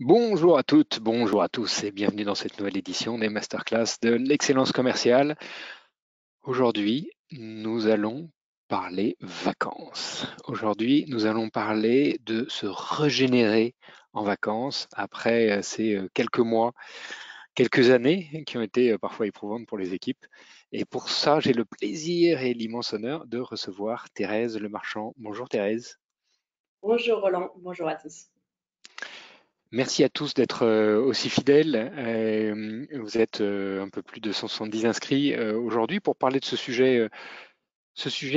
Bonjour à toutes, bonjour à tous et bienvenue dans cette nouvelle édition des Masterclass de l'excellence commerciale. Aujourd'hui, nous allons parler vacances. Aujourd'hui, nous allons parler de se régénérer en vacances après ces quelques mois, quelques années qui ont été parfois éprouvantes pour les équipes. Et pour ça, j'ai le plaisir et l'immense honneur de recevoir Thérèse Lemarchand. Bonjour Thérèse. Bonjour Roland, bonjour à tous. Merci à tous d'être aussi fidèles. Vous êtes un peu plus de 170 inscrits aujourd'hui pour parler de ce sujet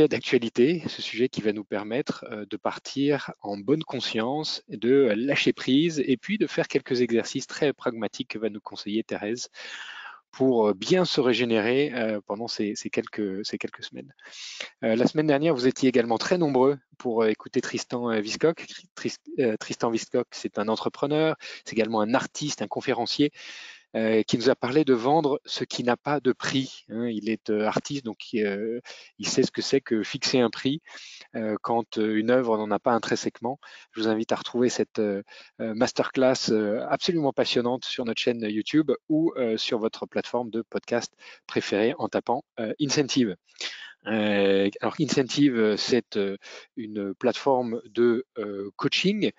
d'actualité, ce sujet qui va nous permettre de partir en bonne conscience, de lâcher prise et puis de faire quelques exercices très pragmatiques que va nous conseiller Thérèse pour bien se régénérer pendant ces quelques semaines. La semaine dernière, vous étiez également très nombreux pour écouter Tristan Viscock. Tristan Viscock, c'est un entrepreneur, c'est également un artiste, un conférencier qui nous a parlé de vendre ce qui n'a pas de prix. Il est artiste, donc il sait ce que c'est que fixer un prix quand une œuvre n'en a pas intrinsèquement. Je vous invite à retrouver cette masterclass absolument passionnante sur notre chaîne YouTube ou sur votre plateforme de podcast préférée en tapant Incentive. Alors Incentive, c'est une plateforme de coaching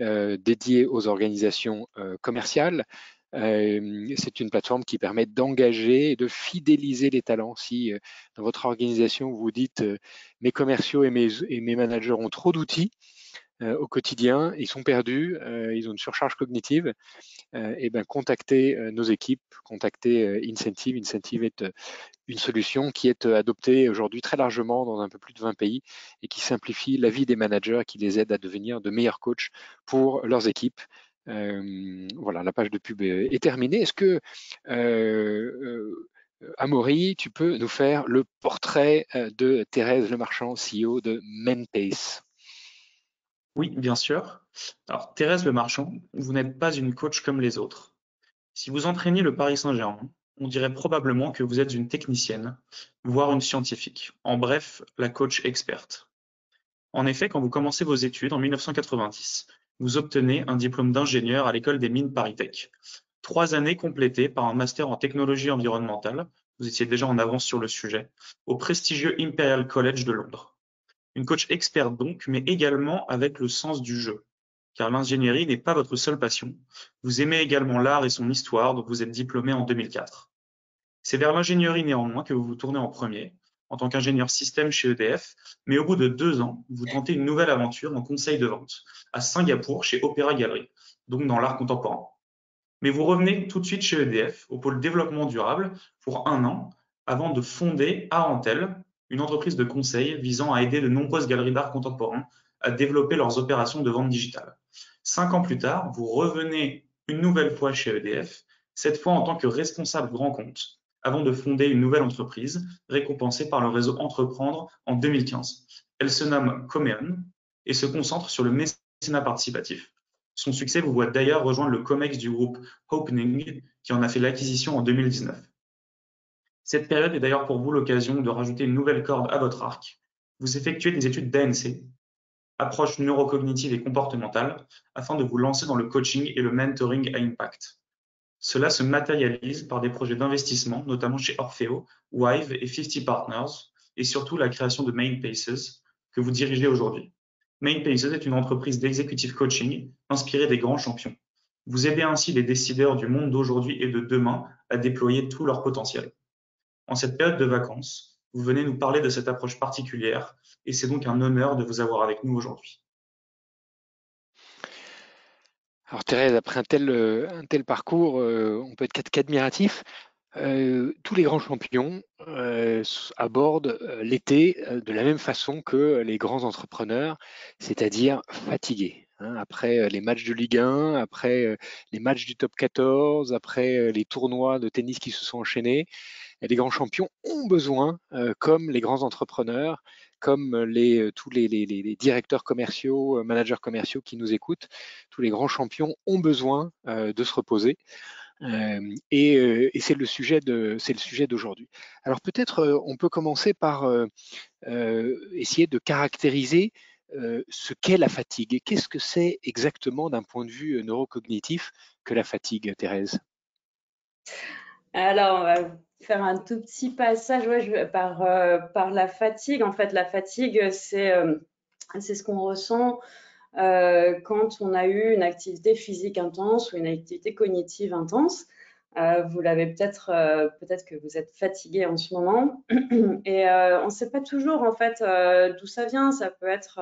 dédiée aux organisations commerciales. C'est une plateforme qui permet d'engager et de fidéliser les talents. Si dans votre organisation, vous vous dites mes commerciaux et mes managers ont trop d'outils au quotidien, ils sont perdus, ils ont une surcharge cognitive, et ben contactez nos équipes, contactez Incentive. Incentive est une solution qui est adoptée aujourd'hui très largement dans un peu plus de 20 pays et qui simplifie la vie des managers, qui les aide à devenir de meilleurs coachs pour leurs équipes. Voilà, la page de pub est terminée. Est-ce que, Amaury, tu peux nous faire le portrait de Thérèse Lemarchand, CEO de Menpace? Oui, bien sûr. Alors, Thérèse Lemarchand, vous n'êtes pas une coach comme les autres. Si vous entraîniez le Paris Saint-Germain, on dirait probablement que vous êtes une technicienne, voire une scientifique. En bref, la coach experte. En effet, quand vous commencez vos études en 1990, vous obtenez un diplôme d'ingénieur à l'école des mines ParisTech. 3 années complétées par un master en technologie environnementale, vous étiez déjà en avance sur le sujet, au prestigieux Imperial College de Londres. Une coach experte donc, mais également avec le sens du jeu. Car l'ingénierie n'est pas votre seule passion. Vous aimez également l'art et son histoire, dont vous êtes diplômé en 2004. C'est vers l'ingénierie néanmoins que vous vous tournez en premier, en tant qu'ingénieur système chez EDF, mais au bout de 2 ans, vous tentez une nouvelle aventure en conseil de vente, à Singapour chez Opéra Gallery, donc dans l'art contemporain. Mais vous revenez tout de suite chez EDF, au pôle développement durable, pour 1 an, avant de fonder Arantel, une entreprise de conseil visant à aider de nombreuses galeries d'art contemporain à développer leurs opérations de vente digitale. 5 ans plus tard, vous revenez une nouvelle fois chez EDF, cette fois en tant que responsable grand compte, avant de fonder une nouvelle entreprise, récompensée par le réseau Entreprendre en 2015. Elle se nomme Comeon et se concentre sur le mécénat participatif. Son succès vous voit d'ailleurs rejoindre le COMEX du groupe Opening, qui en a fait l'acquisition en 2019. Cette période est d'ailleurs pour vous l'occasion de rajouter une nouvelle corde à votre arc. Vous effectuez des études d'ANC, approche neurocognitive et comportementale, afin de vous lancer dans le coaching et le mentoring à impact. Cela se matérialise par des projets d'investissement, notamment chez Orfeo, Wive et 50 Partners, et surtout la création de Mainpaces, que vous dirigez aujourd'hui. Mainpaces est une entreprise d'executive coaching inspirée des grands champions. Vous aidez ainsi les décideurs du monde d'aujourd'hui et de demain à déployer tout leur potentiel. En cette période de vacances, vous venez nous parler de cette approche particulière et c'est donc un honneur de vous avoir avec nous aujourd'hui. Alors Thérèse, après un tel parcours, on peut être qu'admiratif. Tous les grands champions abordent l'été de la même façon que les grands entrepreneurs, c'est-à-dire fatigués. Après les matchs de Ligue 1, après les matchs du top 14, après les tournois de tennis qui se sont enchaînés, les grands champions ont besoin, comme les grands entrepreneurs, comme tous les directeurs commerciaux, managers commerciaux qui nous écoutent, tous les grands champions ont besoin de se reposer. Et c'est le sujet d'aujourd'hui. Alors peut-être on peut commencer par essayer de caractériser ce qu'est la fatigue. Et qu'est-ce que c'est exactement d'un point de vue neurocognitif que la fatigue, Thérèse? Alors, on va faire un tout petit passage par la fatigue. En fait, la fatigue, c'est ce qu'on ressent quand on a eu une activité physique intense ou une activité cognitive intense. Vous l'avez peut-être que vous êtes fatigué en ce moment. Et on ne sait pas toujours en fait d'où ça vient. Ça peut être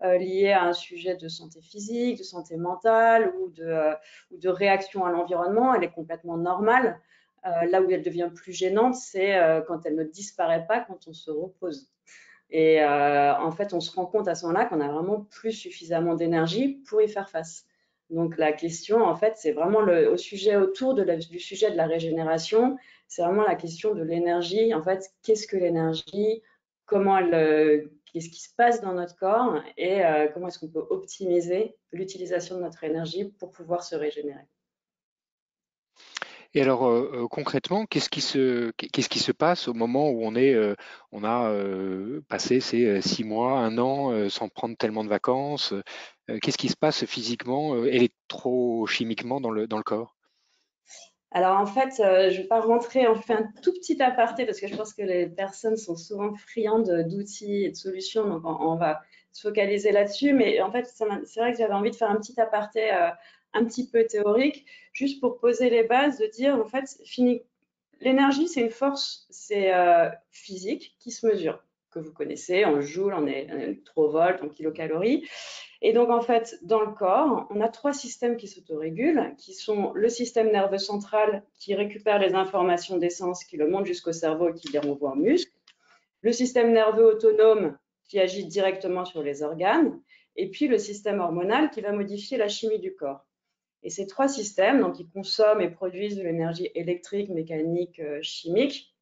lié à un sujet de santé physique, de santé mentale ou de réaction à l'environnement. Elle est complètement normale. Là où elle devient plus gênante, c'est quand elle ne disparaît pas quand on se repose. Et en fait, on se rend compte à ce moment-là qu'on n'a vraiment plus suffisamment d'énergie pour y faire face. Donc la question, en fait, c'est vraiment au sujet autour du sujet de la régénération. C'est vraiment la question de l'énergie. En fait, qu'est-ce que l'énergie? Qu'est-ce qui se passe dans notre corps et comment est-ce qu'on peut optimiser l'utilisation de notre énergie pour pouvoir se régénérer? Et alors concrètement, qu'est-ce qui se passe au moment où on a passé ces 6 mois, un an sans prendre tellement de vacances? Qu'est-ce qui se passe physiquement, électrochimiquement dans le corps? Alors en fait, je ne vais pas rentrer, on fait un tout petit aparté parce que je pense que les personnes sont souvent friandes d'outils et de solutions, donc on va se focaliser là-dessus. Mais en fait, c'est vrai que j'avais envie de faire un petit aparté un petit peu théorique, juste pour poser les bases, de dire en fait, l'énergie, c'est une force, c'est physique qui se mesure, que vous connaissez en joules, en électrovolts, en kilocalories. Et donc, en fait, dans le corps, on a 3 systèmes qui s'autorégulent, qui sont le système nerveux central qui récupère les informations des sens, qui le monte jusqu'au cerveau et qui les renvoie aux muscles, le système nerveux autonome qui agit directement sur les organes, et puis le système hormonal qui va modifier la chimie du corps. Et ces 3 systèmes, donc ils consomment et produisent de l'énergie électrique, mécanique, chimique,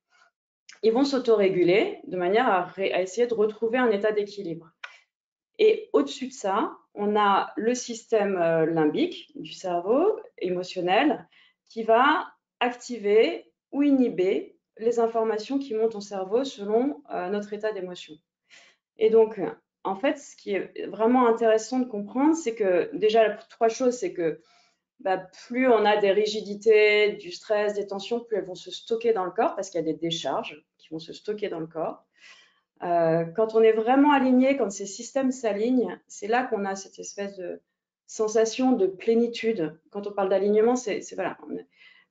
ils vont s'autoréguler de manière à essayer de retrouver un état d'équilibre. Et au-dessus de ça, on a le système limbique du cerveau émotionnel qui va activer ou inhiber les informations qui montent au cerveau selon notre état d'émotion. Et donc, en fait, ce qui est vraiment intéressant de comprendre, c'est que déjà, 3 choses, c'est que plus on a des rigidités, du stress, des tensions, plus elles vont se stocker dans le corps parce qu'il y a des décharges qui vont se stocker dans le corps. Quand on est vraiment aligné, quand ces systèmes s'alignent, c'est là qu'on a cette espèce de sensation de plénitude. Quand on parle d'alignement, c'est voilà,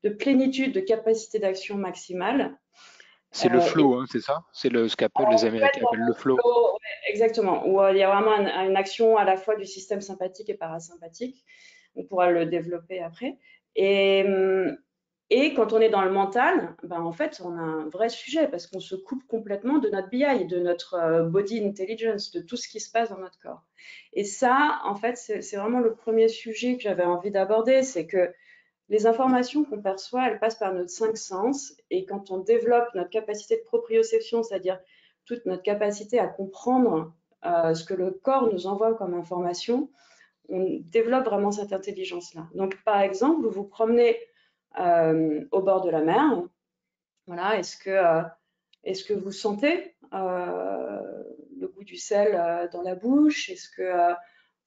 de plénitude, de capacité d'action maximale. C'est le flow, hein, c'est ça? C'est ce qu'appellent les Américains appellent le flow. Ouais, exactement, où il y a vraiment une action à la fois du système sympathique et parasympathique. On pourra le développer après. Et quand on est dans le mental, en fait, on a un vrai sujet parce qu'on se coupe complètement de notre BI, de notre body intelligence, de tout ce qui se passe dans notre corps. Et ça, en fait, c'est vraiment le premier sujet que j'avais envie d'aborder, c'est que les informations qu'on perçoit, elles passent par nos 5 sens. Et quand on développe notre capacité de proprioception, c'est-à-dire toute notre capacité à comprendre ce que le corps nous envoie comme information, on développe vraiment cette intelligence-là. Donc, par exemple, vous vous promenez au bord de la mer. Voilà, est-ce que vous sentez le goût du sel dans la bouche? Est-ce que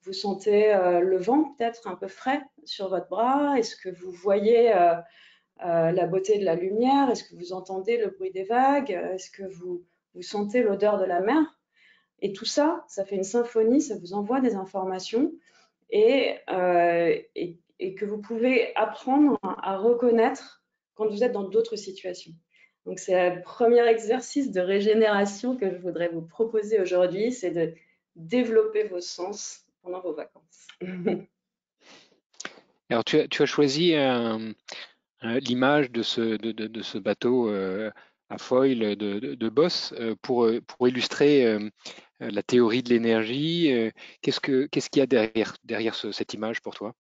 vous sentez le vent peut-être un peu frais sur votre bras? Est-ce que vous voyez la beauté de la lumière? Est-ce que vous entendez le bruit des vagues? Est-ce que vous sentez l'odeur de la mer? Et tout ça, ça fait une symphonie, ça vous envoie des informations et que vous pouvez apprendre à reconnaître quand vous êtes dans d'autres situations. Donc, c'est le premier exercice de régénération que je voudrais vous proposer aujourd'hui, c'est de développer vos sens pendant vos vacances. Alors tu as choisi l'image de ce bateau à foil de Boss pour illustrer la théorie de l'énergie. Qu'est-ce qu'il y a derrière cette image pour toi?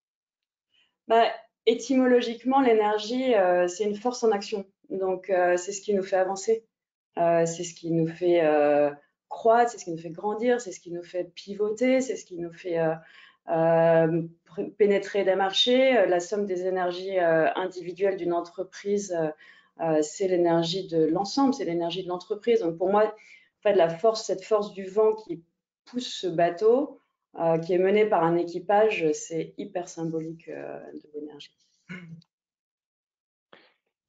Étymologiquement, l'énergie, c'est une force en action. Donc, c'est ce qui nous fait avancer. C'est ce qui nous fait croître, c'est ce qui nous fait grandir, c'est ce qui nous fait pivoter, c'est ce qui nous fait pénétrer des marchés. La somme des énergies individuelles d'une entreprise, c'est l'énergie de l'ensemble, c'est l'énergie de l'entreprise. Donc pour moi, en fait, cette force du vent qui pousse ce bateau qui est mené par un équipage, c'est hyper symbolique de l'énergie.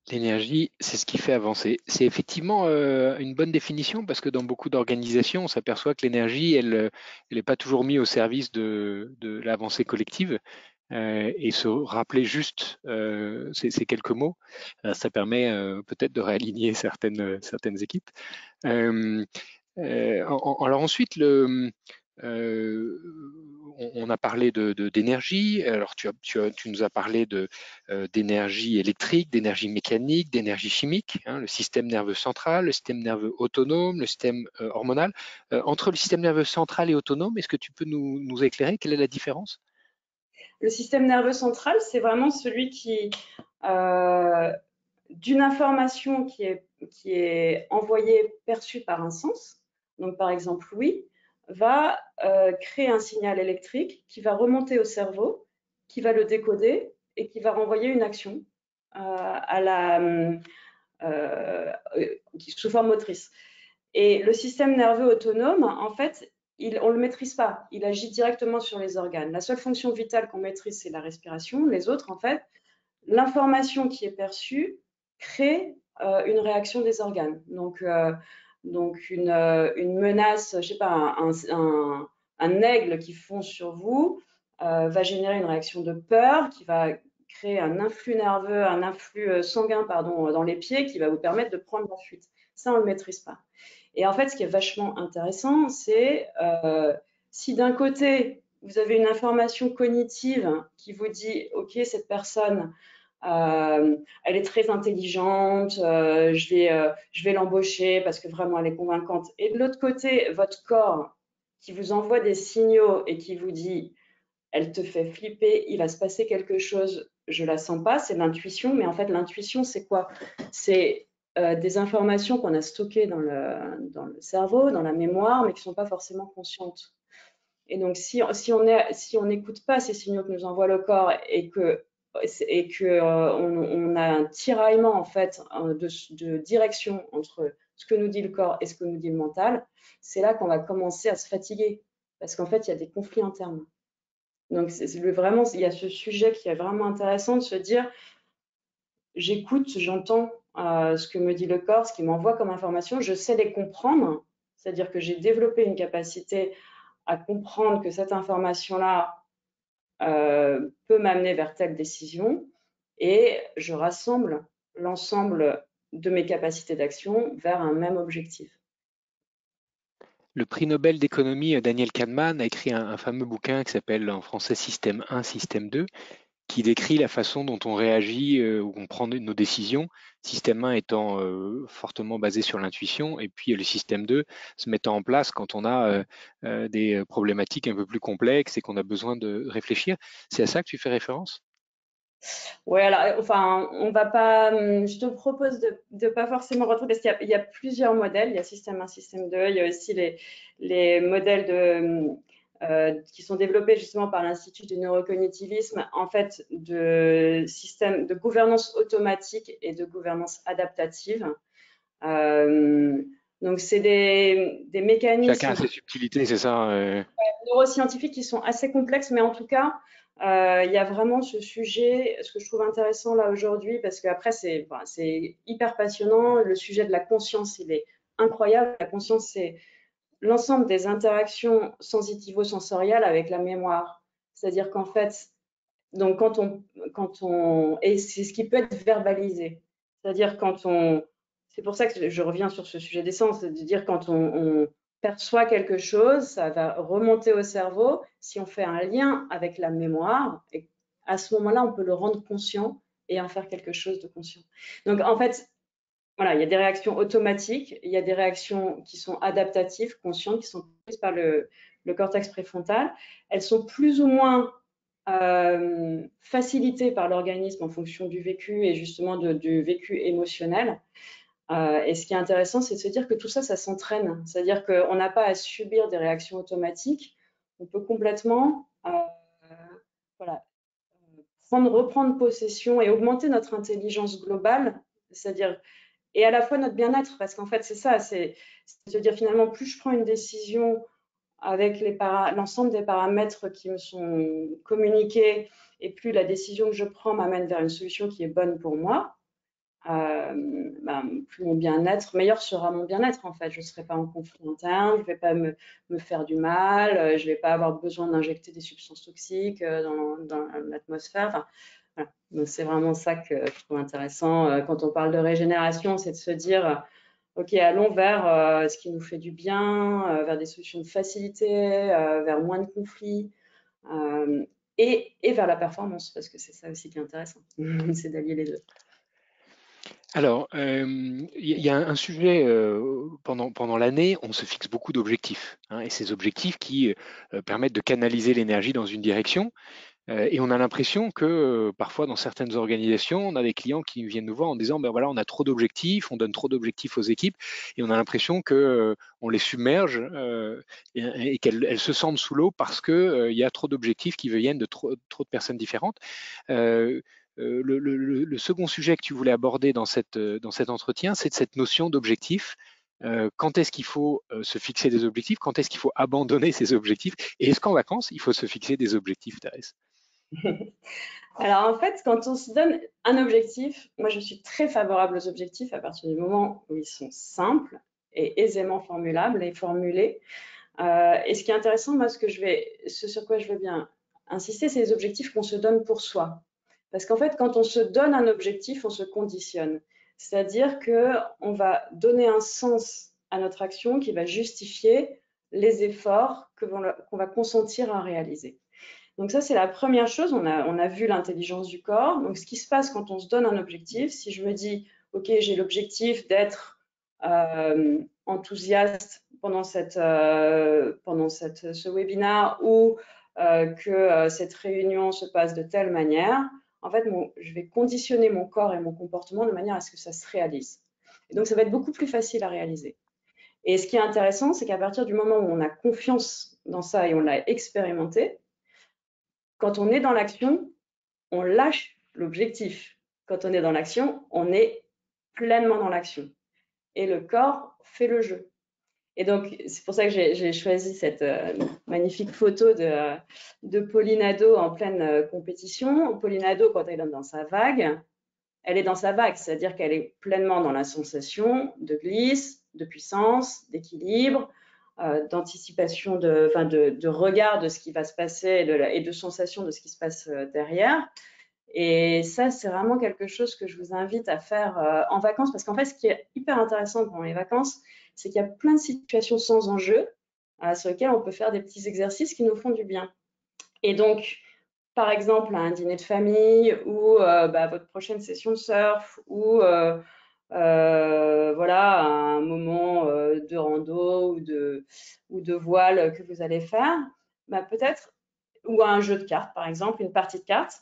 L'énergie, c'est ce qui fait avancer. C'est effectivement une bonne définition parce que dans beaucoup d'organisations, on s'aperçoit que l'énergie, elle n'est pas toujours mise au service de l'avancée collective. Et se rappeler juste ces quelques mots, ça permet peut-être de réaligner certaines équipes. Alors ensuite, on a parlé d'énergie. Alors tu nous as parlé d'énergie électrique, d'énergie mécanique, d'énergie chimique, hein, le système nerveux central, le système nerveux autonome, le système hormonal. Entre le système nerveux central et autonome, est-ce que tu peux nous éclairer? Quelle est la différence? Le système nerveux central, c'est vraiment celui qui, d'une information qui est envoyée, perçue par un sens, donc par exemple l'ouïe, va créer un signal électrique qui va remonter au cerveau, qui va le décoder et qui va renvoyer une action sous forme motrice. Et le système nerveux autonome, en fait, on ne le maîtrise pas. Il agit directement sur les organes. La seule fonction vitale qu'on maîtrise, c'est la respiration. Les autres, en fait, l'information qui est perçue crée une réaction des organes. Donc une menace, je ne sais pas, un aigle qui fonce sur vous va générer une réaction de peur qui va créer un influx nerveux, un influx sanguin, pardon, dans les pieds qui va vous permettre de prendre la fuite. Ça, on ne le maîtrise pas. Et en fait, ce qui est vachement intéressant, c'est si d'un côté, vous avez une information cognitive qui vous dit, OK, cette personne, elle est très intelligente, je vais l'embaucher parce que vraiment elle est convaincante. Et de l'autre côté, votre corps qui vous envoie des signaux et qui vous dit, elle te fait flipper, il va se passer quelque chose, je la sens pas, c'est l'intuition. Mais en fait, l'intuition, c'est quoi? C'est des informations qu'on a stockées dans le cerveau, dans la mémoire, mais qui ne sont pas forcément conscientes. Et donc, si on n'écoute pas ces signaux que nous envoie le corps et que on a un tiraillement en fait de direction entre ce que nous dit le corps et ce que nous dit le mental, c'est là qu'on va commencer à se fatiguer parce qu'en fait, il y a des conflits internes. Donc, vraiment, il y a ce sujet qui est vraiment intéressant de se dire, j'écoute, j'entends ce que me dit le corps, ce qu'il m'envoie comme information, je sais les comprendre, c'est-à-dire que j'ai développé une capacité à comprendre que cette information-là peut m'amener vers telle décision et je rassemble l'ensemble de mes capacités d'action vers un même objectif. Le prix Nobel d'économie, Daniel Kahneman, a écrit un fameux bouquin qui s'appelle en français Système 1, Système 2, qui décrit la façon dont on réagit ou on prend nos décisions. Système 1 étant fortement basé sur l'intuition, et puis le système 2 se mettant en place quand on a des problématiques un peu plus complexes et qu'on a besoin de réfléchir. C'est à ça que tu fais référence? Oui, alors, enfin, on va pas. Je te propose de ne pas forcément retrouver, parce qu'il y a plusieurs modèles. Il y a système 1, système 2. Il y a aussi les modèles qui sont développés justement par l'Institut du neurocognitivisme, en fait, de système de gouvernance automatique et de gouvernance adaptative. Donc, c'est des mécanismes. Chacun a ses subtilités, c'est ça? Neuroscientifiques qui sont assez complexes, mais en tout cas, il y a vraiment ce sujet, ce que je trouve intéressant là aujourd'hui, parce qu'après, c'est hyper passionnant. Le sujet de la conscience, il est incroyable. La conscience, c'est l'ensemble des interactions sensitivo-sensorielles avec la mémoire. C'est-à-dire qu'en fait, donc et c'est ce qui peut être verbalisé. C'est-à-dire c'est pour ça que je reviens sur ce sujet d'essence, c'est de dire quand on perçoit quelque chose, ça va remonter au cerveau. Si on fait un lien avec la mémoire, et à ce moment-là, on peut le rendre conscient et en faire quelque chose de conscient. Donc en fait, voilà, il y a des réactions automatiques, il y a des réactions qui sont adaptatives, conscientes, qui sont prises par le cortex préfrontal. Elles sont plus ou moins facilitées par l'organisme en fonction du vécu et justement du vécu émotionnel. Et ce qui est intéressant, c'est de se dire que tout ça, ça s'entraîne. C'est-à-dire qu'on n'a pas à subir des réactions automatiques. On peut complètement voilà, reprendre possession et augmenter notre intelligence globale, c'est-à-dire et à la fois notre bien-être, parce qu'en fait, c'est ça, c'est de se dire finalement, plus je prends une décision avec l'ensemble des paramètres qui me sont communiqués, et plus la décision que je prends m'amène vers une solution qui est bonne pour moi, plus mon bien-être, meilleur sera mon bien-être en fait. Je ne serai pas en conflit interne, je ne vais pas me faire du mal, je ne vais pas avoir besoin d'injecter des substances toxiques dans l'atmosphère. Enfin, voilà. Donc c'est vraiment ça que je trouve intéressant. Quand on parle de régénération, c'est de se dire, ok, allons vers ce qui nous fait du bien, vers des solutions de facilité, vers moins de conflits. Et vers la performance, parce que c'est ça aussi qui est intéressant, c'est d'allier les deux. Alors, il y a un sujet, pendant l'année, on se fixe beaucoup d'objectifs, hein, et ces objectifs qui permettent de canaliser l'énergie dans une direction. Et on a l'impression que parfois dans certaines organisations, on a des clients qui viennent nous voir en disant, ben voilà, on a trop d'objectifs, on donne trop d'objectifs aux équipes, et on a l'impression que on les submerge et qu'elles se sentent sous l'eau parce que il y a trop d'objectifs qui viennent de trop de personnes différentes. Euh, le second sujet que tu voulais aborder dans cet entretien, c'est de cette notion d'objectif. Quand est-ce qu'il faut se fixer des objectifs? Quand est-ce qu'il faut abandonner ces objectifs? Et est-ce qu'en vacances, il faut se fixer des objectifs, Thérèse? Alors en fait, quand on se donne un objectif, moi je suis très favorable aux objectifs à partir du moment où ils sont simples et aisément formulables et formulés. Et ce qui est intéressant, moi, ce sur quoi je veux bien insister, c'est les objectifs qu'on se donne pour soi. Parce qu'en fait, quand on se donne un objectif, on se conditionne. C'est-à-dire qu'on va donner un sens à notre action qui va justifier les efforts qu'on va consentir à réaliser. Donc ça, c'est la première chose. On a vu l'intelligence du corps. Donc ce qui se passe quand on se donne un objectif, si je me dis, OK, j'ai l'objectif d'être enthousiaste pendant ce webinaire, ou que cette réunion se passe de telle manière, en fait, je vais conditionner mon corps et mon comportement de manière à ce que ça se réalise. Et donc, ça va être beaucoup plus facile à réaliser. Et ce qui est intéressant, c'est qu'à partir du moment où on a confiance dans ça et on l'a expérimenté, quand on est dans l'action, on lâche l'objectif. Quand on est dans l'action, on est pleinement dans l'action. Et le corps fait le jeu. Et donc, c'est pour ça que j'ai choisi cette magnifique photo de Pauline Hadot en pleine compétition. Pauline Hadot, quand elle est dans sa vague, elle est dans sa vague, c'est-à-dire qu'elle est pleinement dans la sensation de glisse, de puissance, d'équilibre, d'anticipation, de regard de ce qui va se passer et de sensation de ce qui se passe derrière. Et ça, c'est vraiment quelque chose que je vous invite à faire en vacances, parce qu'en fait, ce qui est hyper intéressant pendant les vacances, c'est qu'il y a plein de situations sans enjeu sur lesquelles on peut faire des petits exercices qui nous font du bien. Et donc, par exemple, à un dîner de famille ou votre prochaine session de surf ou voilà, à un moment de rando ou de voile que vous allez faire, peut-être, ou à un jeu de cartes, par exemple, une partie de cartes,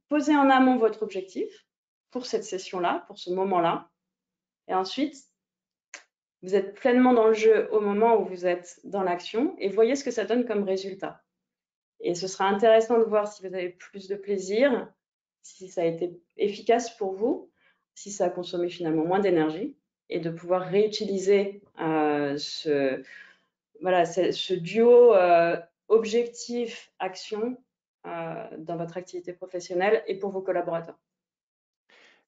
posez en amont votre objectif pour cette session-là, pour ce moment-là, et ensuite, vous êtes pleinement dans le jeu au moment où vous êtes dans l'action et voyez ce que ça donne comme résultat. Et ce sera intéressant de voir si vous avez plus de plaisir, si ça a été efficace pour vous, si ça a consommé finalement moins d'énergie, et de pouvoir réutiliser ce duo objectif-action dans votre activité professionnelle et pour vos collaborateurs.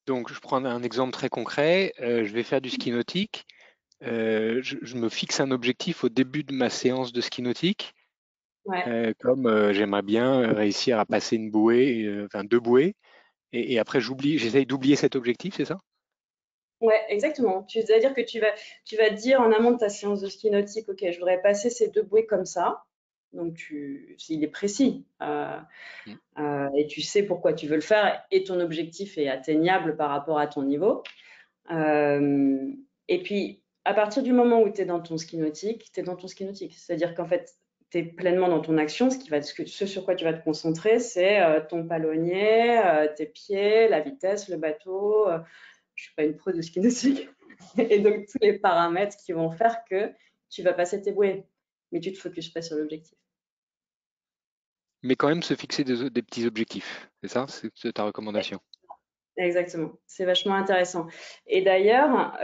Donc, je prends un exemple très concret. Je vais faire du ski nautique. Je me fixe un objectif au début de ma séance de ski nautique. Ouais. Comme j'aimerais bien réussir à passer une bouée, enfin 2 bouées, et après j'essaye d'oublier cet objectif, c'est ça? Ouais, exactement. C'est-à-dire que tu vas te dire en amont de ta séance de ski nautique, OK, je voudrais passer ces 2 bouées comme ça. Donc, il est précis Mm. et tu sais pourquoi tu veux le faire et ton objectif est atteignable par rapport à ton niveau. Et puis, à partir du moment où tu es dans ton ski nautique, tu es dans ton ski nautique. C'est-à-dire qu'en fait, tu es pleinement dans ton action. Ce sur quoi tu vas te concentrer, c'est ton palonnier, tes pieds, la vitesse, le bateau. Je suis pas une pro de ski nautique. Et donc, tous les paramètres qui vont faire que tu vas passer tes bouées. Mais tu te focuses pas sur l'objectif. Mais quand même se fixer des petits objectifs, c'est ça? C'est ta recommandation? Exactement, c'est vachement intéressant. Et d'ailleurs,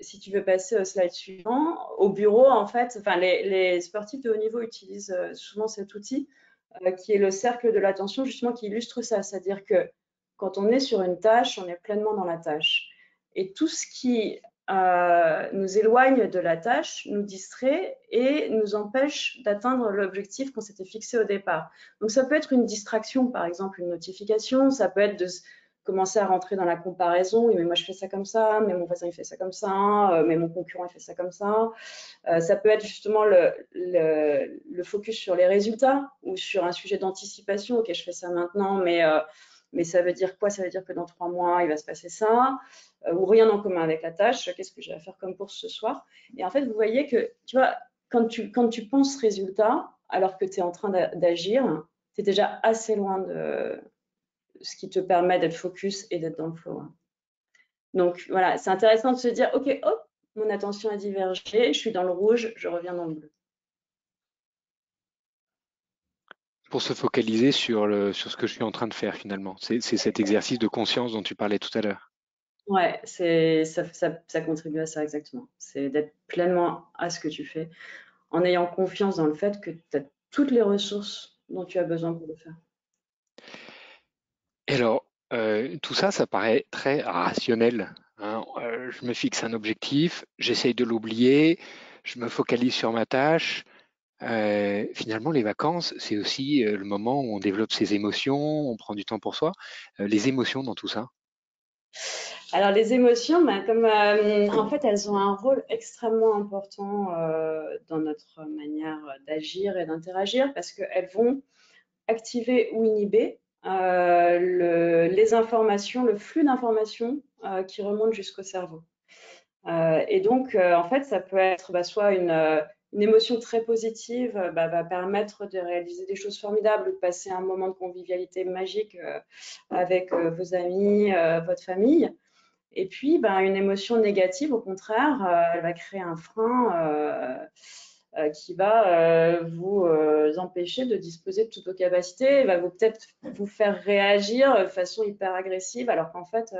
si tu veux passer au slide suivant, au bureau, en fait, enfin, les sportifs de haut niveau utilisent souvent cet outil qui est le cercle de l'attention, justement, qui illustre ça. C'est-à-dire que quand on est sur une tâche, on est pleinement dans la tâche. Et tout ce qui nous éloigne de la tâche nous distrait et nous empêche d'atteindre l'objectif qu'on s'était fixé au départ. Donc, ça peut être une distraction, par exemple, une notification, ça peut être de commencer à rentrer dans la comparaison. Oui, mais moi, je fais ça comme ça, mais mon voisin, il fait ça comme ça, mais mon concurrent, il fait ça comme ça. Ça peut être justement le focus sur les résultats ou sur un sujet d'anticipation. Ok, je fais ça maintenant, mais ça veut dire quoi? Ça veut dire que dans 3 mois, il va se passer ça, ou rien en commun avec la tâche. Qu'est-ce que j'ai à faire comme course ce soir? Et en fait, vous voyez que, tu vois, quand tu penses résultat, alors que tu es en train d'agir, tu es déjà assez loin de ce qui te permet d'être focus et d'être dans le flow. Donc voilà, c'est intéressant de se dire, ok, hop, mon attention a divergé, je suis dans le rouge, je reviens dans le bleu. Pour se focaliser sur ce que je suis en train de faire finalement. C'est cet exercice de conscience dont tu parlais tout à l'heure. Ouais, ça contribue à ça exactement. C'est d'être pleinement à ce que tu fais, en ayant confiance dans le fait que tu as toutes les ressources dont tu as besoin pour le faire. Et alors, tout ça, ça paraît très rationnel, hein. Je me fixe un objectif, j'essaye de l'oublier, je me focalise sur ma tâche. Finalement, les vacances, c'est aussi le moment où on développe ses émotions, on prend du temps pour soi. Les émotions dans tout ça. Alors les émotions, ben, comme en fait elles ont un rôle extrêmement important dans notre manière d'agir et d'interagir parce qu'elles vont activer ou inhiber les informations, le flux d'informations qui remonte jusqu'au cerveau. Et donc, en fait, ça peut être soit une émotion très positive va permettre de réaliser des choses formidables ou de passer un moment de convivialité magique avec vos amis, votre famille. Et puis, une émotion négative, au contraire, elle va créer un frein qui va vous empêcher de disposer de toutes vos capacités, elle va peut-être vous faire réagir de façon hyper agressive, alors qu'en fait,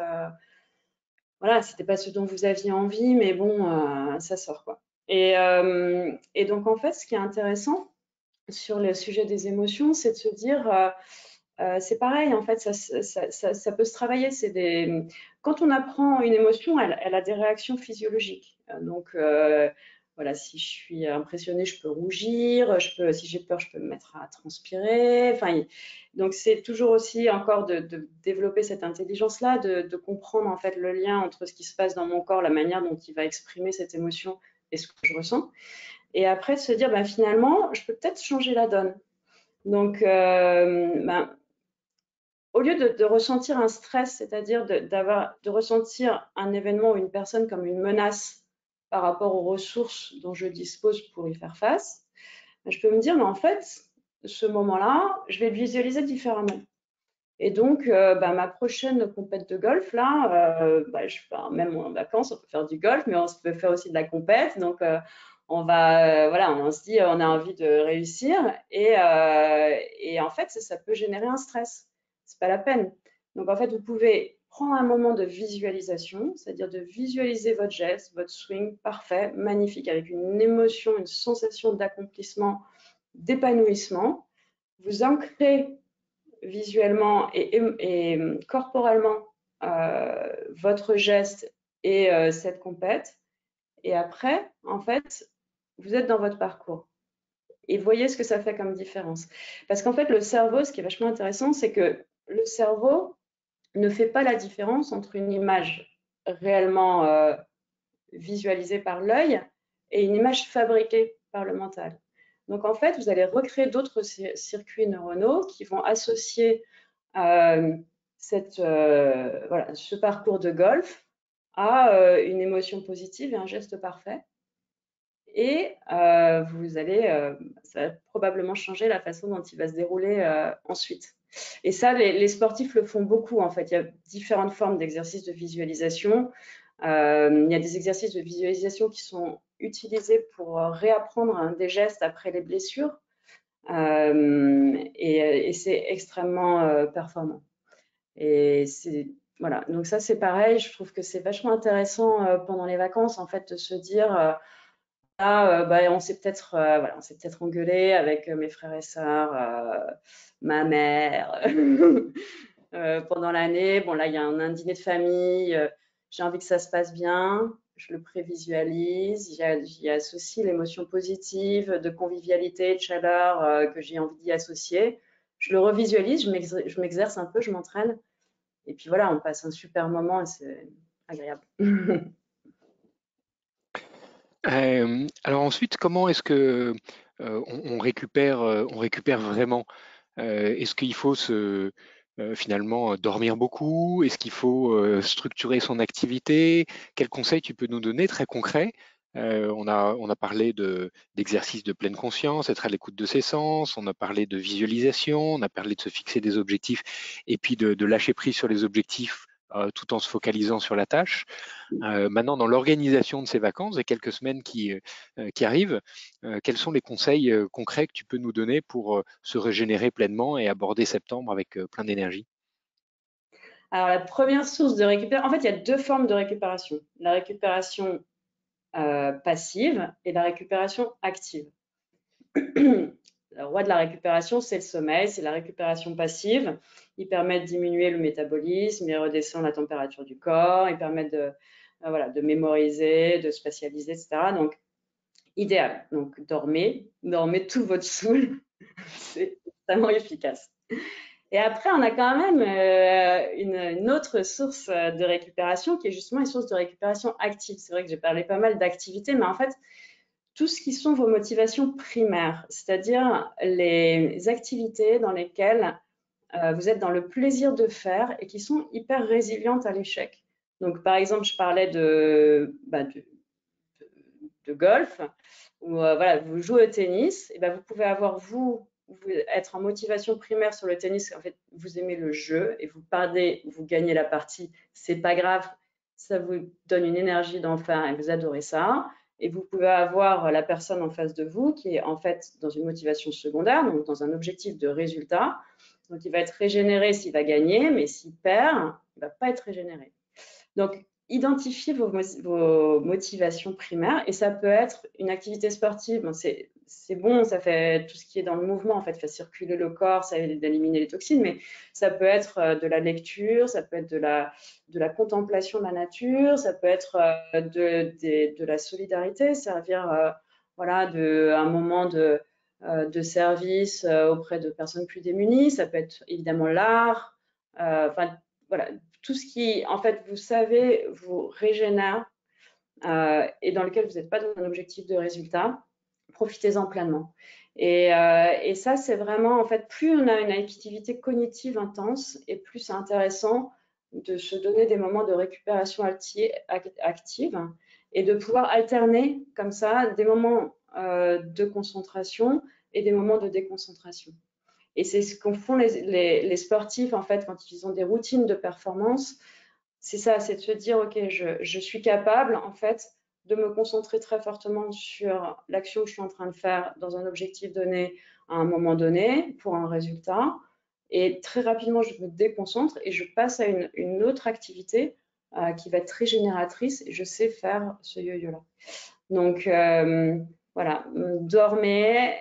voilà, c'était pas ce dont vous aviez envie, mais bon, ça sort quoi. Et donc en fait, ce qui est intéressant sur le sujet des émotions, c'est de se dire, c'est pareil, en fait, ça peut se travailler. Quand on apprend une émotion, elle a des réactions physiologiques. Donc voilà, si je suis impressionnée, je peux rougir, si j'ai peur, je peux me mettre à transpirer. Enfin, donc c'est toujours aussi encore de développer cette intelligence-là, de comprendre en fait le lien entre ce qui se passe dans mon corps, la manière dont il va exprimer cette émotion et ce que je ressens. Et après, de se dire, finalement, je peux peut-être changer la donne. Donc, au lieu de ressentir un stress, c'est-à-dire de ressentir un événement ou une personne comme une menace par rapport aux ressources dont je dispose pour y faire face, je peux me dire, mais en fait, ce moment-là, je vais le visualiser différemment. Et donc, ma prochaine compète de golf, là, même en vacances, on peut faire du golf, mais on peut faire aussi de la compète. Donc, on se dit, on a envie de réussir. Et en fait, ça peut générer un stress. C'est pas la peine. Donc, en fait, vous pouvez prendre un moment de visualisation, c'est-à-dire de visualiser votre geste, votre swing parfait, magnifique, avec une émotion, une sensation d'accomplissement, d'épanouissement. Vous ancrez visuellement et corporellement votre geste et cette compète. Et après, en fait, vous êtes dans votre parcours. Et voyez ce que ça fait comme différence. Parce qu'en fait, le cerveau, ce qui est vachement intéressant, c'est que le cerveau ne fait pas la différence entre une image réellement visualisée par l'œil et une image fabriquée par le mental. Donc en fait, vous allez recréer d'autres circuits neuronaux qui vont associer ce parcours de golf à une émotion positive et un geste parfait. Et ça va probablement changer la façon dont il va se dérouler ensuite. Et ça, les sportifs le font beaucoup en fait. Il y a différentes formes d'exercices de visualisation. Il y a des exercices de visualisation qui sont utilisés pour réapprendre des gestes après les blessures. Et c'est extrêmement performant. Et voilà, donc ça c'est pareil, je trouve que c'est vachement intéressant pendant les vacances en fait de se dire on s'est peut-être voilà, on s'est peut-être engueulé avec mes frères et sœurs, ma mère pendant l'année. Bon là il y a un dîner de famille, j'ai envie que ça se passe bien, je le prévisualise, j'y associe l'émotion positive de convivialité, de chaleur que j'ai envie d'y associer. Je le revisualise, je m'exerce un peu, je m'entraîne. Et puis voilà, on passe un super moment et c'est agréable. Alors ensuite, comment est-ce que on récupère vraiment? Est-ce qu'il faut finalement dormir beaucoup? Est-ce qu'il faut structurer son activité? Quels conseils tu peux nous donner très concrets? On a parlé d'exercices de pleine conscience, être à l'écoute de ses sens, on a parlé de visualisation, on a parlé de se fixer des objectifs et puis de lâcher prise sur les objectifs tout en se focalisant sur la tâche. Maintenant, dans l'organisation de ces vacances, et quelques semaines qui arrivent, quels sont les conseils concrets que tu peux nous donner pour se régénérer pleinement et aborder septembre avec plein d'énergie? Alors, la première source de récupération, en fait, il y a deux formes de récupération. La récupération passive et la récupération active. Le roi de la récupération, c'est le sommeil, c'est la récupération passive. Il permet de diminuer le métabolisme, il redescend la température du corps, il permet voilà, de mémoriser, de spatialiser, etc. Donc, idéal. Donc, dormez tout votre saoul. C'est extrêmement efficace. Et après, on a quand même une autre source de récupération qui est justement une source de récupération active. C'est vrai que j'ai parlé pas mal d'activités, mais en fait, tout ce qui sont vos motivations primaires, c'est-à-dire les activités dans lesquelles vous êtes dans le plaisir de faire et qui sont hyper résilientes à l'échec. Donc, par exemple, je parlais de golf, où voilà, vous jouez au tennis, et ben, vous pouvez avoir, vous être en motivation primaire sur le tennis. En fait, vous aimez le jeu et vous perdez, vous gagnez la partie, c'est pas grave, ça vous donne une énergie d'en faire et vous adorez ça. Et vous pouvez avoir la personne en face de vous qui est en fait dans une motivation secondaire, donc dans un objectif de résultat. Donc, il va être régénéré s'il va gagner, mais s'il perd, il ne va pas être régénéré. Donc, identifiez vos motivations primaires et ça peut être une activité sportive. Bon, c'est bon, ça fait tout ce qui est dans le mouvement, en fait, fait circuler le corps, ça aide à éliminer les toxines, mais ça peut être de la lecture, ça peut être de la contemplation de la nature, ça peut être de la solidarité, servir voilà, un moment de service auprès de personnes plus démunies, ça peut être évidemment l'art, enfin voilà, tout ce qui, en fait, vous savez, vous régénère et dans lequel vous n'êtes pas dans un objectif de résultat, profitez-en pleinement. Et ça, c'est vraiment, en fait, plus on a une activité cognitive intense et plus c'est intéressant de se donner des moments de récupération active et de pouvoir alterner comme ça des moments de concentration et des moments de déconcentration. Et c'est ce qu'en font les sportifs, en fait, quand ils ont des routines de performance. C'est ça, c'est de se dire, OK, je suis capable, en fait, de me concentrer très fortement sur l'action que je suis en train de faire dans un objectif donné à un moment donné pour un résultat. Et très rapidement, je me déconcentre et je passe à une autre activité qui va être très génératrice et je sais faire ce yo-yo-là. Donc, voilà, dormez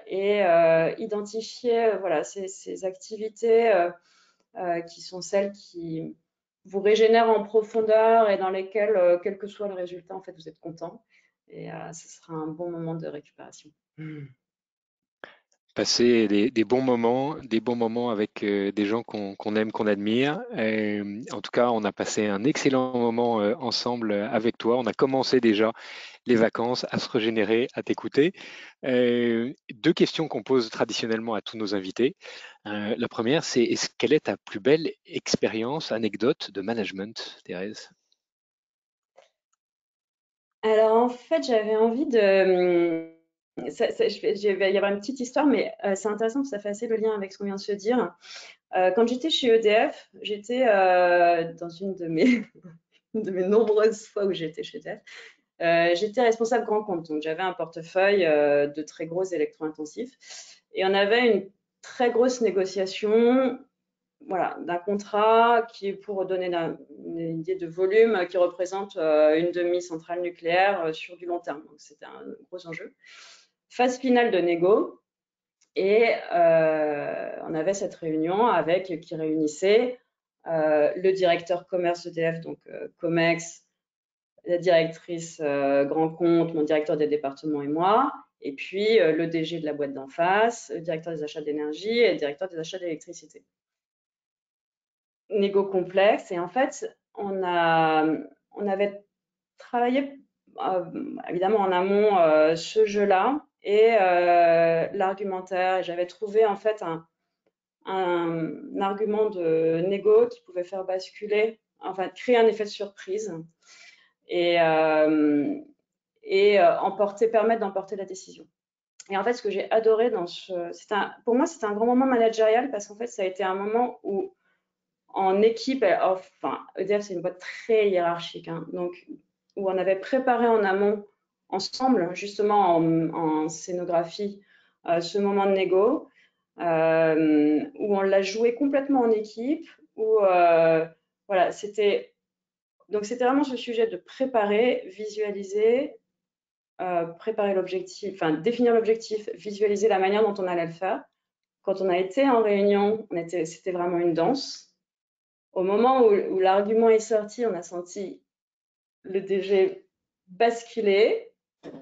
et identifiez voilà, ces activités qui sont celles qui vous régénèrent en profondeur et dans lesquelles, quel que soit le résultat, en fait, vous êtes content. Et ce sera un bon moment de récupération. Passer des bons moments avec des gens qu'on aime, qu'on admire. En tout cas, on a passé un excellent moment ensemble avec toi. On a commencé déjà les vacances à se régénérer, à t'écouter. Deux questions qu'on pose traditionnellement à tous nos invités. La première, c'est quelle est ta plus belle expérience, anecdote de management, Thérèse? Alors, en fait, j'avais envie de. Il va y avoir une petite histoire, mais c'est intéressant parce que ça fait assez le lien avec ce qu'on vient de se dire. Quand j'étais chez EDF, j'étais dans une de mes, de mes nombreuses fois où j'étais chez EDF, j'étais responsable grand compte. Donc, j'avais un portefeuille de très gros électro-intensifs. Et on avait une très grosse négociation voilà, d'un contrat qui est pour donner une idée de volume qui représente une demi-centrale nucléaire sur du long terme. Donc, c'était un gros enjeu. Phase finale de négo. Et on avait cette réunion qui réunissait le directeur commerce d'EDF, donc COMEX, la directrice grand compte, mon directeur des départements et moi, et puis le DG de la boîte d'en face, le directeur des achats d'énergie et le directeur des achats d'électricité. Négo complexe, et en fait, on avait travaillé évidemment en amont ce jeu-là et l'argumentaire. J'avais trouvé en fait un argument de négo qui pouvait faire basculer, enfin créer un effet de surprise et permettre d'emporter la décision. Et en fait, ce que j'ai adoré pour moi, c'était un grand moment managérial parce qu'en fait, ça a été un moment où en équipe, enfin, EDF, c'est une boîte très hiérarchique, hein, donc où on avait préparé en amont ensemble, justement en scénographie, ce moment de négo, où on l'a joué complètement en équipe, où voilà, c'était vraiment ce sujet de préparer, visualiser, préparer l'objectif, enfin définir l'objectif, visualiser la manière dont on allait le faire. Quand on a été en réunion, c'était vraiment une danse. Au moment où l'argument est sorti, on a senti le DG basculer,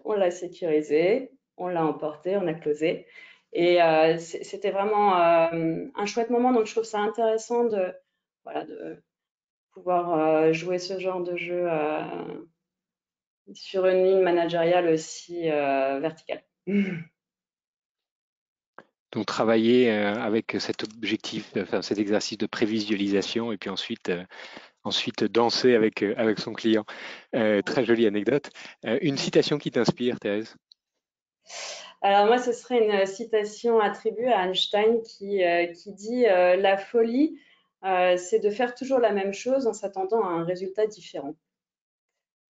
on l'a sécurisé, on l'a emporté, on a closé. Et c'était vraiment un chouette moment. Donc, je trouve ça intéressant de pouvoir jouer ce genre de jeu sur une ligne managériale aussi verticale. Donc travailler avec cet objectif, enfin cet exercice de prévisualisation et puis ensuite danser avec son client. Très jolie anecdote. Une citation qui t'inspire, Thérèse? Alors moi, ce serait une citation attribuée à Einstein qui dit la folie, c'est de faire toujours la même chose en s'attendant à un résultat différent.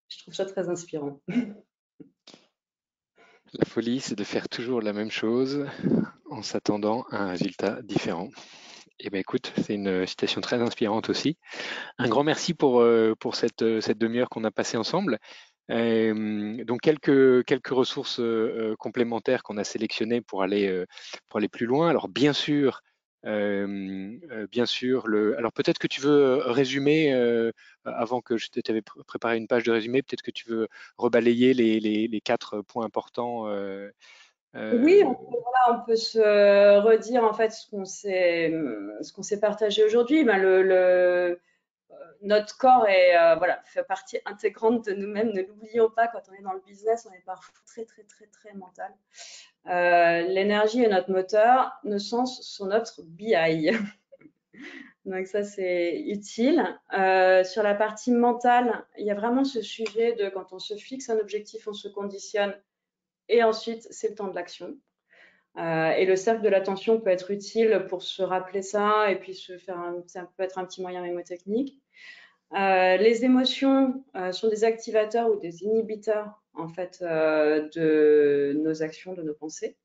Je trouve ça très inspirant. La folie, c'est de faire toujours la même chose en s'attendant à un résultat différent. Eh bien, écoute, c'est une citation très inspirante aussi. Un grand merci pour cette demi-heure qu'on a passée ensemble. Donc, quelques ressources complémentaires qu'on a sélectionnées pour aller plus loin. Alors, bien sûr, alors peut-être que tu veux résumer, avant que je t'avais préparé une page de résumé, peut-être que tu veux rebalayer les 4 points importants. Oui, on peut se redire en fait ce qu'on s'est partagé aujourd'hui. Ben, notre corps fait partie intégrante de nous-mêmes. Ne l'oublions pas, quand on est dans le business, on est parfois très, très, très, très mental. L'énergie est notre moteur, nos sens sont notre BI. Donc ça, c'est utile. Sur la partie mentale, il y a vraiment ce sujet de quand on se fixe un objectif, on se conditionne et ensuite, c'est le temps de l'action. Et le cercle de l'attention peut être utile pour se rappeler ça et puis ça peut être un petit moyen mémotechnique. Les émotions sont des activateurs ou des inhibiteurs en fait de nos actions, de nos pensées.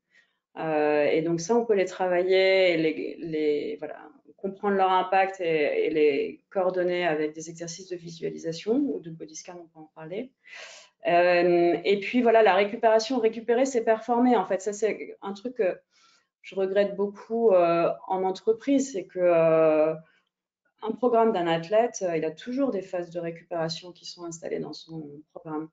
Et donc ça, on peut les travailler et comprendre leur impact et les coordonner avec des exercices de visualisation ou de body scan, on peut en parler. Et puis voilà, la récupération, récupérer, c'est performer. En fait, ça c'est un truc que je regrette beaucoup en entreprise, c'est que un programme d'un athlète, il a toujours des phases de récupération qui sont installées dans son programme.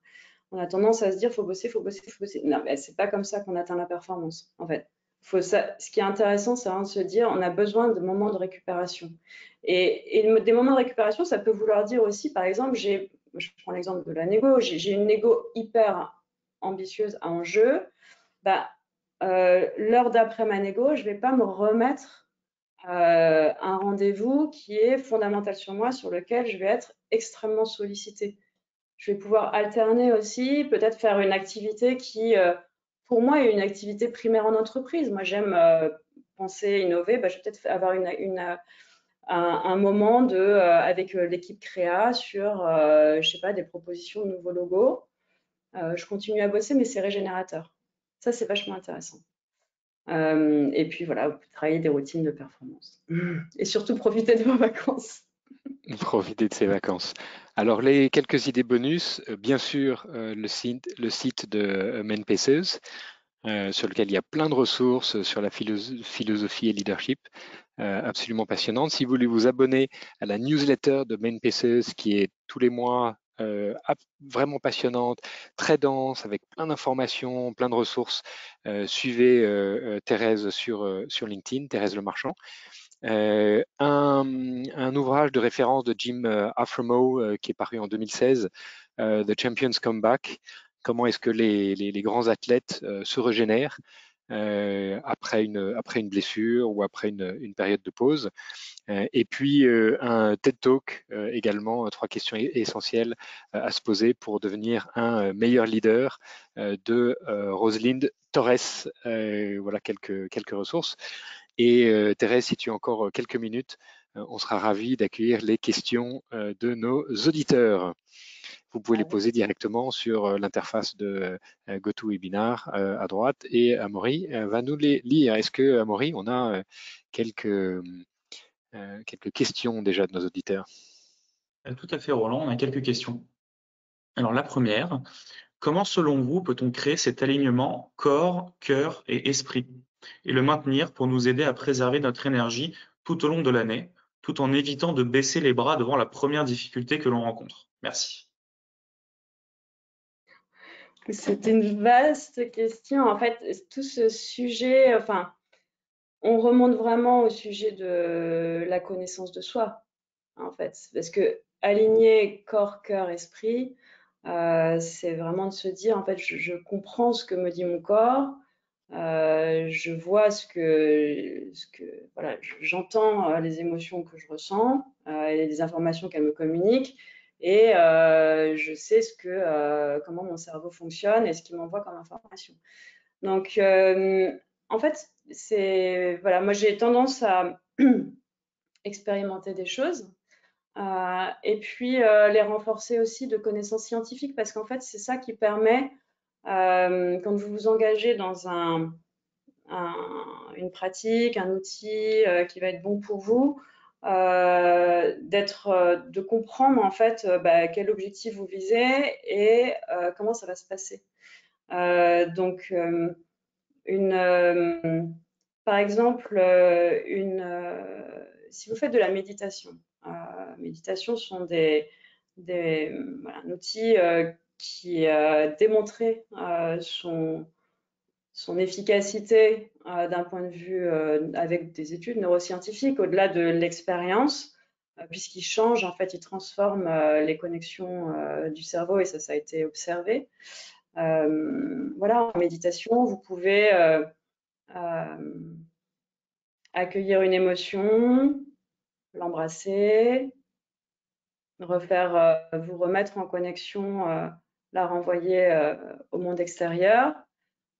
On a tendance à se dire faut bosser, faut bosser, faut bosser. Non, mais c'est pas comme ça qu'on atteint la performance. En fait, ce qui est intéressant, c'est de se dire on a besoin de moments de récupération. Et des moments de récupération, ça peut vouloir dire aussi, par exemple, je prends l'exemple de la négo, j'ai une négo hyper ambitieuse en jeu. Bah, l'heure d'après ma négo, je vais pas me remettre un rendez-vous qui est fondamental sur moi, sur lequel je vais être extrêmement sollicitée. Je vais pouvoir alterner aussi, peut-être faire une activité qui, pour moi, est une activité primaire en entreprise. Moi, j'aime penser, innover. Bah, je vais peut-être avoir un moment avec l'équipe créa sur, je sais pas, des propositions de nouveaux logos. Je continue à bosser, mais c'est régénérateur. Ça, c'est vachement intéressant. Et puis voilà, vous pouvez travailler des routines de performance. Et surtout profiter de vos vacances. Profiter de ses vacances. Alors, les quelques idées bonus, bien sûr, le site de MenPaces, sur lequel il y a plein de ressources sur la philosophie et leadership, absolument passionnante. Si vous voulez vous abonner à la newsletter de MenPaces, qui est tous les mois vraiment passionnante, très dense, avec plein d'informations, plein de ressources, suivez Thérèse sur LinkedIn, Thérèse Le Marchand. Un ouvrage de référence de Jim Afremow qui est paru en 2016, The Champions Comeback. Comment est-ce que les grands athlètes se régénèrent après une blessure ou après une période de pause. Et puis un TED Talk également, 3 questions essentielles à se poser pour devenir un meilleur leader de Rosalind Torres. Voilà quelques ressources. Et Thérèse, si tu as encore quelques minutes, on sera ravis d'accueillir les questions de nos auditeurs. Vous pouvez les poser directement sur l'interface de GoToWebinar à droite, et Amaury va nous les lire. Est-ce que, Amaury, on a quelques questions déjà de nos auditeurs? Tout à fait, Roland, on a quelques questions. Alors la première, comment selon vous peut-on créer cet alignement corps, cœur et esprit et le maintenir pour nous aider à préserver notre énergie tout au long de l'année, tout en évitant de baisser les bras devant la première difficulté que l'on rencontre? Merci. C'est une vaste question. En fait, tout ce sujet, enfin, on remonte vraiment au sujet de la connaissance de soi, en fait. Parce que aligner corps, cœur, esprit, c'est vraiment de se dire, en fait, je comprends ce que me dit mon corps, je vois voilà, j'entends les émotions que je ressens et les informations qu'elles me communiquent, et je sais comment mon cerveau fonctionne et ce qu'il m'envoie comme information. Donc, en fait, voilà, moi j'ai tendance à expérimenter des choses et puis les renforcer aussi de connaissances scientifiques, parce qu'en fait, c'est ça qui permet, quand vous vous engagez dans une pratique, un outil qui va être bon pour vous, de comprendre en fait quel objectif vous visez et comment ça va se passer. Donc, par exemple, si vous faites de la méditation, méditation sont voilà, un outil qui a démontré son efficacité d'un point de vue avec des études neuroscientifiques, au-delà de l'expérience, puisqu'il change, en fait, il transforme les connexions du cerveau, et ça a été observé. Voilà, en méditation, vous pouvez accueillir une émotion, l'embrasser, vous remettre en connexion, la renvoyer au monde extérieur,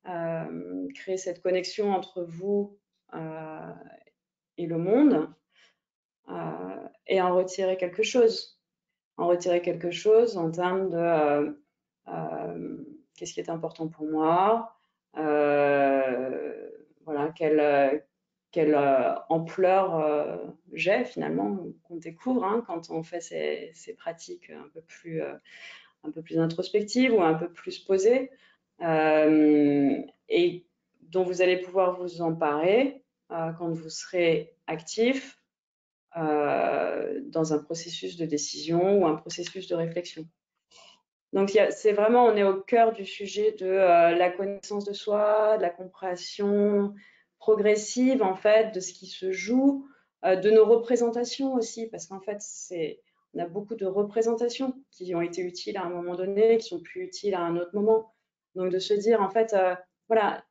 créer cette connexion entre vous et le monde, et en retirer quelque chose. En retirer quelque chose en termes de qu'est-ce qui est important pour moi, voilà, quelle ampleur j'ai finalement, qu'on découvre quand on fait ces pratiques un peu plus introspectives ou un peu plus posées, et dont vous allez pouvoir vous emparer quand vous serez actif dans un processus de décision ou un processus de réflexion. Donc, c'est vraiment, on est au cœur du sujet de la connaissance de soi, de la compréhension progressive, en fait, de ce qui se joue, de nos représentations aussi, parce qu'en fait, on a beaucoup de représentations qui ont été utiles à un moment donné, qui sont plus utiles à un autre moment. Donc, de se dire, en fait, voilà,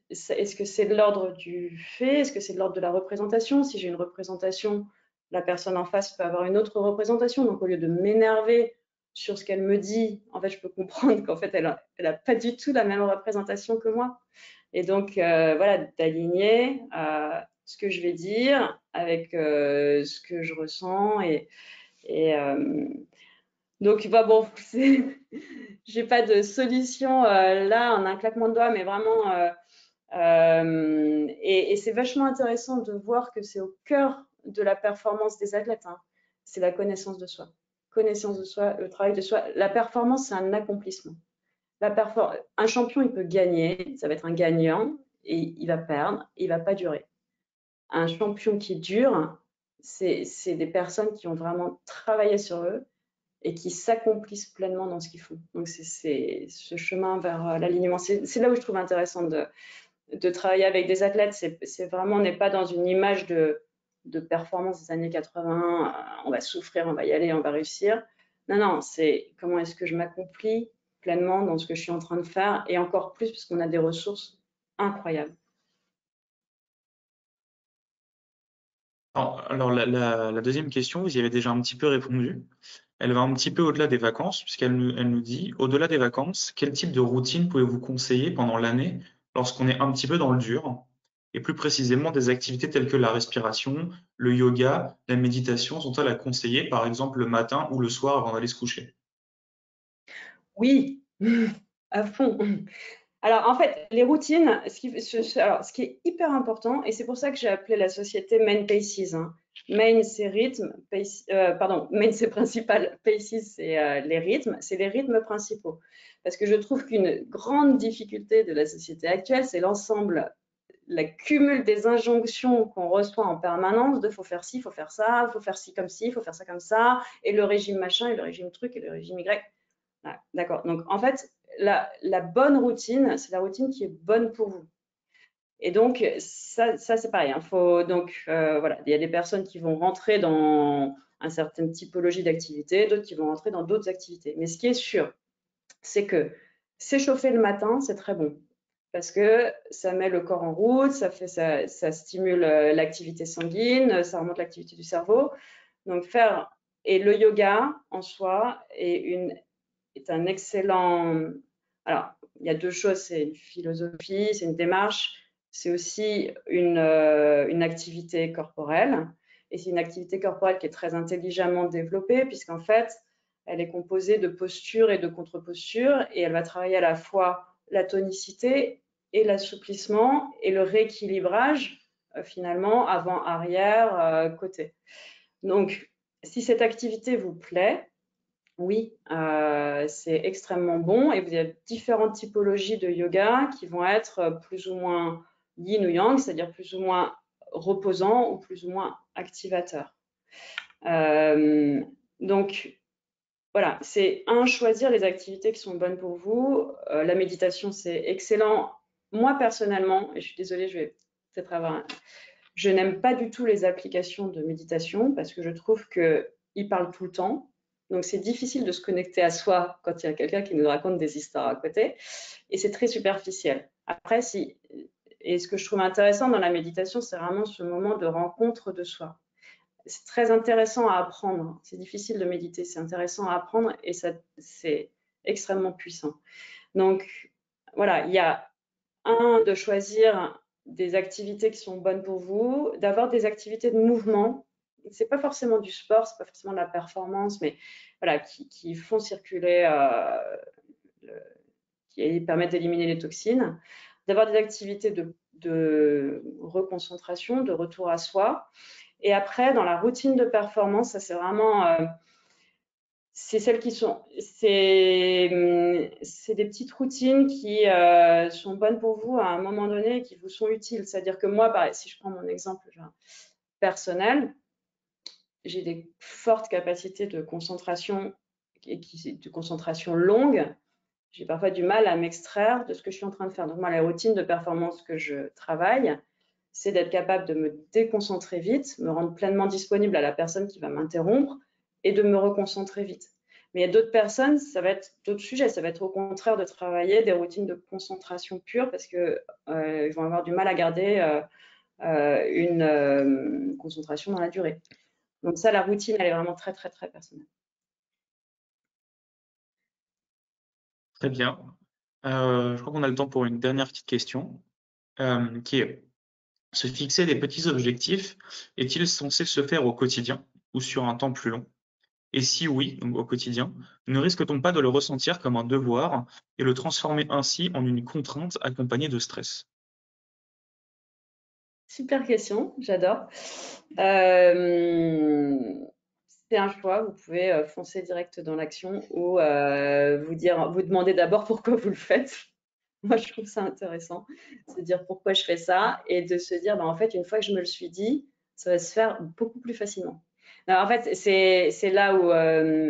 est-ce que c'est de l'ordre du fait? Est-ce que c'est de l'ordre de la représentation? Si j'ai une représentation, la personne en face peut avoir une autre représentation. Donc, au lieu de m'énerver sur ce qu'elle me dit, en fait, je peux comprendre qu'en fait, elle a pas du tout la même représentation que moi. Et donc, voilà, d'aligner ce que je vais dire avec ce que je ressens. Donc, bah, bon, j'ai pas de solution là en un claquement de doigts, mais vraiment Et c'est vachement intéressant de voir que c'est au cœur de la performance des athlètes, hein. C'est la connaissance de soi. Connaissance de soi, le travail de soi. La performance, c'est un accomplissement. Un champion, il peut gagner, ça va être un gagnant, et il va perdre, et il va pas durer. Un champion qui dure, c'est des personnes qui ont vraiment travaillé sur eux et qui s'accomplissent pleinement dans ce qu'ils font. Donc c'est ce chemin vers l'alignement. C'est là où je trouve intéressant de travailler avec des athlètes. C'est vraiment, on n'est pas dans une image de performance des années 80, on va souffrir, on va y aller, on va réussir. Non, non, c'est comment est-ce que je m'accomplis pleinement dans ce que je suis en train de faire, et encore plus parce qu'on a des ressources incroyables. Alors, la deuxième question, vous y avez déjà un petit peu répondu. Elle va un petit peu au-delà des vacances, elle nous dit, au-delà des vacances, quel type de routine pouvez-vous conseiller pendant l'année lorsqu'on est un petit peu dans le dur? Et plus précisément, des activités telles que la respiration, le yoga, la méditation sont-elles à conseiller, par exemple le matin ou le soir avant d'aller se coucher? Oui, à fond. Alors, en fait, les routines, ce qui est hyper important, et c'est pour ça que j'ai appelé la société Main Paces, hein. Main, c'est rythme, Main, c'est principal, Paces, c'est les rythmes, c'est les rythmes principaux. Parce que je trouve qu'une grande difficulté de la société actuelle, c'est l'ensemble, la cumul des injonctions qu'on reçoit en permanence de faut faire ci, faut faire ça, faut faire ci comme ci, faut faire ça comme ça, et le régime machin, et le régime truc, et le régime Y. Ah, d'accord. Donc, en fait, la bonne routine, c'est la routine qui est bonne pour vous. Et donc, ça c'est pareil, hein. Voilà, il y a des personnes qui vont rentrer dans une certaine typologie d'activité, d'autres qui vont rentrer dans d'autres activités. Mais ce qui est sûr, c'est que s'échauffer le matin, c'est très bon. Parce que ça met le corps en route, ça stimule l'activité sanguine, ça remonte l'activité du cerveau. Donc, et le yoga en soi est un excellent. Alors, il y a deux choses, c'est une philosophie, c'est une démarche, c'est aussi une activité corporelle. Et c'est une activité corporelle qui est très intelligemment développée, puisqu'en fait, elle est composée de postures et de contre-postures, et elle va travailler à la fois la tonicité et l'assouplissement et le rééquilibrage, finalement, avant, arrière, côté. Donc, si cette activité vous plaît, oui, c'est extrêmement bon, et vous avez différentes typologies de yoga qui vont être plus ou moins yin ou yang, c'est-à-dire plus ou moins reposants ou plus ou moins activateurs. Euh, donc voilà, c'est choisir les activités qui sont bonnes pour vous. La méditation, c'est excellent. Moi personnellement, et je suis désolée, je vais peut-être je n'aime pas du tout les applications de méditation parce que je trouve qu'ils parlent tout le temps. Donc, c'est difficile de se connecter à soi quand il y a quelqu'un qui nous raconte des histoires à côté. Et c'est très superficiel. Après, et ce que je trouve intéressant dans la méditation, c'est vraiment ce moment de rencontre de soi. C'est très intéressant à apprendre. C'est difficile de méditer, c'est intéressant à apprendre, et c'est extrêmement puissant. Donc, voilà, il y a de choisir des activités qui sont bonnes pour vous, d'avoir des activités de mouvement. C'est pas forcément du sport, c'est pas forcément de la performance, mais voilà, qui font circuler, qui permettent d'éliminer les toxines. D'avoir des activités de reconcentration, de retour à soi. Et après, dans la routine de performance, ça c'est vraiment c'est celles qui sont, c'est des petites routines qui sont bonnes pour vous à un moment donné et qui vous sont utiles. C'est-à-dire que moi, si je prends mon exemple personnel, j'ai des fortes capacités de concentration de concentration longue. J'ai parfois du mal à m'extraire de ce que je suis en train de faire. Donc moi, la routine de performance que je travaille, c'est d'être capable de me déconcentrer vite, me rendre pleinement disponible à la personne qui va m'interrompre et de me reconcentrer vite. Mais il y a d'autres personnes, ça va être d'autres sujets, ça va être au contraire de travailler des routines de concentration pure parce qu'ils vont avoir du mal à garder une concentration dans la durée. Donc ça, la routine, elle est vraiment très, très, très personnelle. Très bien. Je crois qu'on a le temps pour une dernière petite question, qui est se fixer des petits objectifs est-il censé se faire au quotidien ou sur un temps plus long? Et si oui, donc au quotidien, ne risque-t-on pas de le ressentir comme un devoir et le transformer ainsi en une contrainte accompagnée de stress? Super question, j'adore. C'est un choix, vous pouvez foncer direct dans l'action ou vous demander d'abord pourquoi vous le faites. Moi, je trouve ça intéressant, se dire pourquoi je fais ça et de se dire, bah, en fait, une fois que je me le suis dit, ça va se faire beaucoup plus facilement. Alors, en fait, c'est là où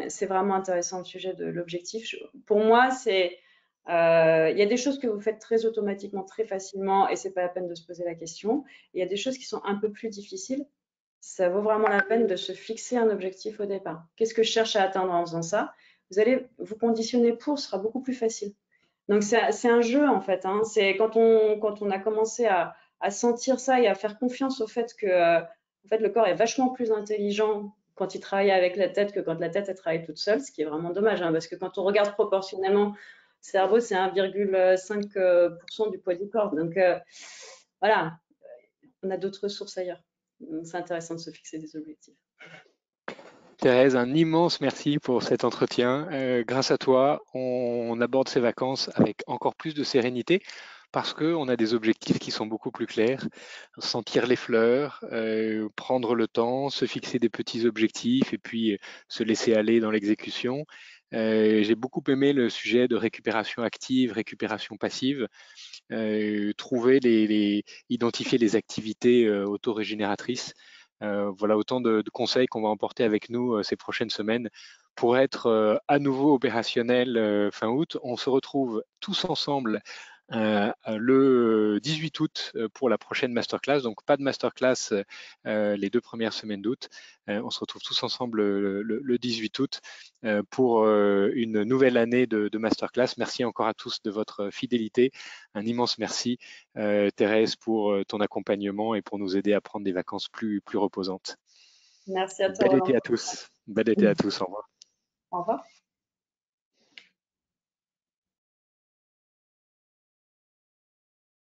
c'est vraiment intéressant le sujet de l'objectif. Pour moi, il y a des choses que vous faites très automatiquement, très facilement, et c'est pas la peine de se poser la question. Il y a des choses qui sont un peu plus difficiles. Ça vaut vraiment la peine de se fixer un objectif au départ. Qu'est-ce que je cherche à atteindre en faisant ça? Vous allez vous conditionner pour, ce sera beaucoup plus facile. Donc c'est un jeu en fait. Hein. C'est quand on a commencé à sentir ça et à faire confiance au fait que en fait, le corps est vachement plus intelligent quand il travaille avec la tête que quand la tête elle travaille toute seule, ce qui est vraiment dommage hein, parce que quand on regarde proportionnellement, le cerveau c'est 1,5% du poids du corps. Donc voilà, on a d'autres ressources ailleurs. C'est intéressant de se fixer des objectifs. Thérèse, un immense merci pour cet entretien. Grâce à toi, on aborde ces vacances avec encore plus de sérénité parce qu'on a des objectifs qui sont beaucoup plus clairs. Sentir les fleurs, prendre le temps, se fixer des petits objectifs et puis se laisser aller dans l'exécution. J'ai beaucoup aimé le sujet de récupération active, récupération passive. Identifier les activités autorégénératrices. Voilà autant de conseils qu'on va emporter avec nous ces prochaines semaines pour être à nouveau opérationnel fin août. On se retrouve tous ensemble le 18 août pour la prochaine masterclass. Donc pas de masterclass les 2 premières semaines d'août. On se retrouve tous ensemble le 18 août pour une nouvelle année de masterclass. Merci encore à tous de votre fidélité. Un immense merci Thérèse pour ton accompagnement et pour nous aider à prendre des vacances plus reposantes. Merci à toi, Bel Roland. été à tous. Bel été à tous. Au revoir. Au revoir.